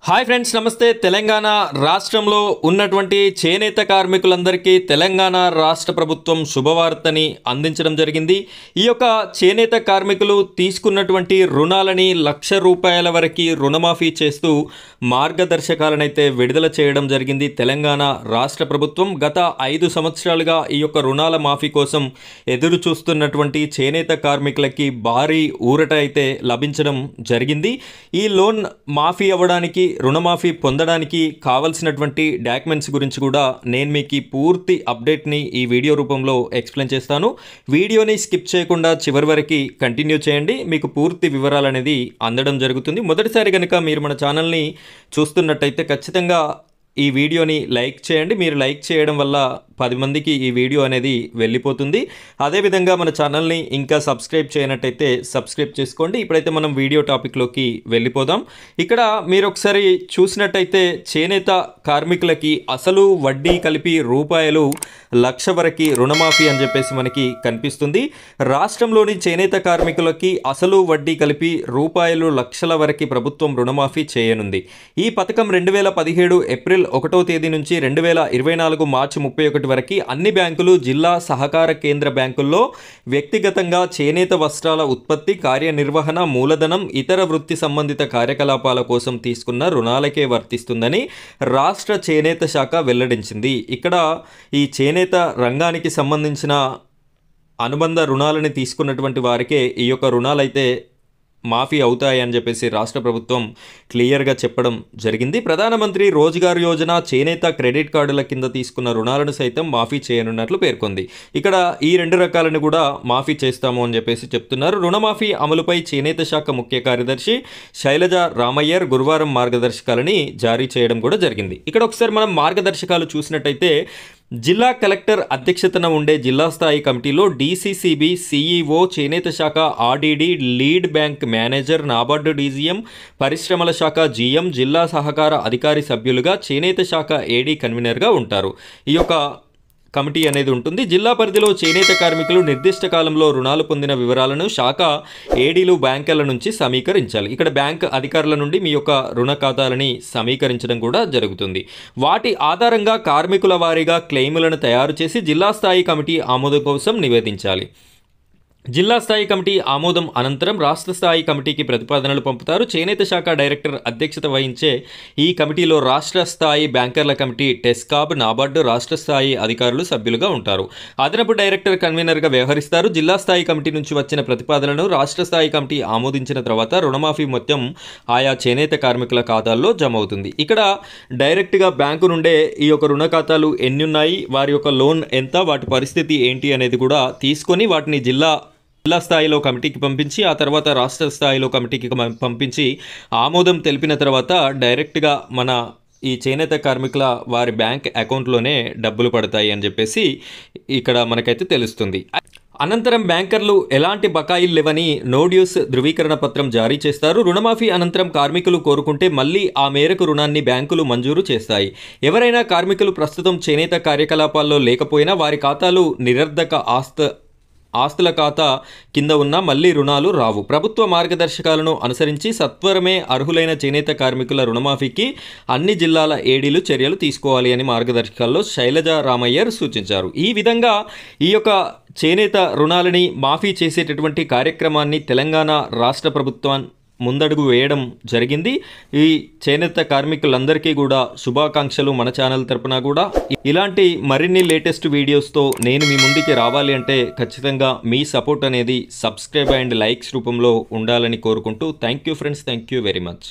Hi friends, నమస్తే. తెలంగాణ రాష్ట్రంలో ఉన్నటువంటి చేనేత కార్మికులందరికీ తెలంగాణ రాష్ట్ర ప్రభుత్వం శుభవార్తని అందించడం జరిగింది. ఈ యొక్క చేనేత కార్మికులు తీసుకున్నటువంటి రుణాలని ₹1,00,000 వరకు రుణమాఫీ చేస్తూ మార్గదర్శకాలనైతే విడుదల చేయడం జరిగింది. తెలంగాణ రాష్ట్ర ప్రభుత్వం గత 5 సంవత్సరాలుగా ఈ యొక్క రుణాల మాఫీ కోసం ఎదురు చూస్తున్నటువంటి చేనేత కార్మికులకి భారీ ఊరట అయితే లభించడం జరిగింది. ఈ లోన్ మాఫీ అవ్వడానికి, రుణమాఫీ పొందడానికి కావాల్సినటువంటి డాక్యుమెంట్స్ గురించి కూడా నేను మీకు పూర్తి అప్డేట్ని ఈ వీడియో రూపంలో ఎక్స్ప్లెయిన్ చేస్తాను. వీడియోని స్కిప్ చేయకుండా చివరి వరకు కంటిన్యూ చేయండి, మీకు పూర్తి వివరాలు అనేది అందడం జరుగుతుంది. మొదటిసారి కనుక మీరు మన ఛానల్ని చూస్తున్నట్టయితే ఖచ్చితంగా ఈ వీడియోని లైక్ చేయండి. మీరు లైక్ చేయడం వల్ల 10 మందికి ఈ వీడియో అనేది వెళ్ళిపోతుంది. అదేవిధంగా మన ఛానల్ని ఇంకా సబ్స్క్రైబ్ చేయనట్టయితే సబ్స్క్రైబ్ చేసుకోండి. ఇప్పుడైతే మనం వీడియో టాపిక్లోకి వెళ్ళిపోదాం. ఇక్కడ మీరు ఒకసారి చూసినట్టయితే చేనేత కార్మికులకి అసలు వడ్డీ కలిపి ₹1,00,000 వరకు రుణమాఫీ అని చెప్పేసి మనకి కనిపిస్తుంది. రాష్ట్రంలోని చేనేత కార్మికులకి అసలు వడ్డీ కలిపి ₹1,00,000 వరకు ప్రభుత్వం రుణమాఫీ చేయనుంది. ఈ పథకం 2017 ఏప్రిల్ 1వ తేదీ నుంచి 2024 మార్చి 31 వరకు అన్ని బ్యాంకులు, జిల్లా సహకార కేంద్ర బ్యాంకుల్లో వ్యక్తిగతంగా చేనేత వస్త్రాల ఉత్పత్తి, కార్యనిర్వహణ, మూలధనం, ఇతర వృత్తి సంబంధిత కార్యకలాపాల కోసం తీసుకున్న రుణాలకే వర్తిస్తుందని రాష్ట్ర చేనేత శాఖ వెల్లడించింది. ఇక్కడ ఈ చేనేత రంగానికి సంబంధించిన అనుబంధ రుణాలని తీసుకున్నటువంటి వారికే ఈ యొక్క రుణాలైతే మాఫీ అవుతాయి అని చెప్పేసి రాష్ట్ర ప్రభుత్వం క్లియర్గా చెప్పడం జరిగింది. ప్రధానమంత్రి రోజ్గార్ యోజన చేనేత క్రెడిట్ కార్డుల కింద తీసుకున్న రుణాలను సైతం మాఫీ చేయనున్నట్లు పేర్కొంది. ఇక్కడ ఈ 2 రకాలను కూడా మాఫీ చేస్తాము అని చెప్పేసి చెప్తున్నారు. రుణమాఫీ అమలుపై చేనేత శాఖ ముఖ్య కార్యదర్శి శైలజ రామయ్యర్ గురువారం మార్గదర్శకాలని జారీ చేయడం కూడా జరిగింది. ఇక్కడ ఒకసారి మనం మార్గదర్శకాలు చూసినట్టయితే జిల్లా కలెక్టర్ అధ్యక్షతన ఉండే జిల్లా స్థాయి కమిటీలో డీసీసీబీ, సీఈఓ, చేనేత శాఖ RDD, lead bank manager, NABARD DGM, పరిశ్రమల శాఖ జీఎం, జిల్లా సహకార అధికారి సభ్యులుగా, చేనేత శాఖ ఏడీ కన్వీనర్గా ఉంటారు. ఈ యొక్క కమిటీ అనేది ఉంటుంది. జిల్లా పరిధిలో చేనేత కార్మికులు నిర్దిష్ట కాలంలో రుణాలు పొందిన వివరాలను శాఖ ఏడీలు బ్యాంకుల నుంచి సమీకరించాలి. ఇక్కడ బ్యాంక్ అధికారుల నుండి మీ యొక్క రుణ ఖాతాలని సమీకరించడం కూడా జరుగుతుంది. వాటి ఆధారంగా కార్మికుల వారీగా క్లెయిములను తయారు చేసి జిల్లా స్థాయి కమిటీ ఆమోదం కోసం నివేదించాలి. జిల్లా స్థాయి కమిటీ ఆమోదం అనంతరం రాష్ట్ర స్థాయి కమిటీకి ప్రతిపాదనలు పంపుతారు. చేనేత శాఖ డైరెక్టర్ అధ్యక్షత వహించే ఈ కమిటీలో రాష్ట్ర స్థాయి బ్యాంకర్ల కమిటీ, టెస్కాబ్, నాబార్డు, రాష్ట్ర స్థాయి అధికారులు సభ్యులుగా ఉంటారు. అదనపు డైరెక్టర్ కన్వీనర్గా వ్యవహరిస్తారు. జిల్లా స్థాయి కమిటీ నుంచి వచ్చిన ప్రతిపాదనలను రాష్ట్ర స్థాయి కమిటీ ఆమోదించిన తర్వాత రుణమాఫీ మొత్తం ఆయా చేనేత కార్మికుల ఖాతాల్లో జమ అవుతుంది. ఇక్కడ డైరెక్ట్గా బ్యాంకు నుండే ఈ యొక్క రుణ ఖాతాలు ఎన్ని ఉన్నాయి, వారి యొక్క లోన్ ఎంత, వాటి పరిస్థితి ఏంటి అనేది కూడా తీసుకొని వాటిని జిల్లా స్థాయిలో కమిటీకి పంపించి ఆ తర్వాత రాష్ట్ర స్థాయిలో కమిటీకి పంపించి ఆమోదం తెలిపిన తర్వాత డైరెక్ట్గా మన ఈ చేనేత కార్మికుల వారి బ్యాంక్ అకౌంట్లోనే డబ్బులు పడతాయి అని చెప్పేసి ఇక్కడ మనకైతే తెలుస్తుంది. అనంతరం బ్యాంకర్లు ఎలాంటి బకాయిలు లేవని నో డ్యూస్ ధృవీకరణ పత్రం జారీ చేస్తారు. రుణమాఫీ అనంతరం కార్మికులు కోరుకుంటే మళ్ళీ ఆ మేరకు రుణాన్ని బ్యాంకులు మంజూరు చేస్తాయి. ఎవరైనా కార్మికులు ప్రస్తుతం చేనేత కార్యకలాపాల్లో లేకపోయినా వారి ఖాతాలు నిరర్ధక ఆస్తుల ఖాతా కింద ఉన్న మళ్లీ రుణాలు రావు. ప్రభుత్వ మార్గదర్శకాలను అనుసరించి సత్వరమే అర్హులైన చేనేత కార్మికుల రుణమాఫీకి అన్ని జిల్లాల ఏడీలు చర్యలు తీసుకోవాలి అని మార్గదర్శకాల్లో శైలజ రామయ్యర్ సూచించారు. ఈ విధంగా ఈ యొక్క చేనేత రుణాలని మాఫీ చేసేటటువంటి కార్యక్రమాన్ని తెలంగాణ రాష్ట్ర ప్రభుత్వం ముందడుగు వేయడం జరిగింది. ఈ చేనేత కార్మికులందరికీ కూడా శుభాకాంక్షలు. మన ఛానల్ తరపున కూడా ఇలాంటి మరిన్ని లేటెస్ట్ వీడియోస్తో నేను మీ ముందుకి రావాలి అంటే ఖచ్చితంగా మీ సపోర్ట్ అనేది సబ్స్క్రైబ్ అండ్ లైక్స్ రూపంలో ఉండాలని కోరుకుంటూ thank you friends, thank you very much.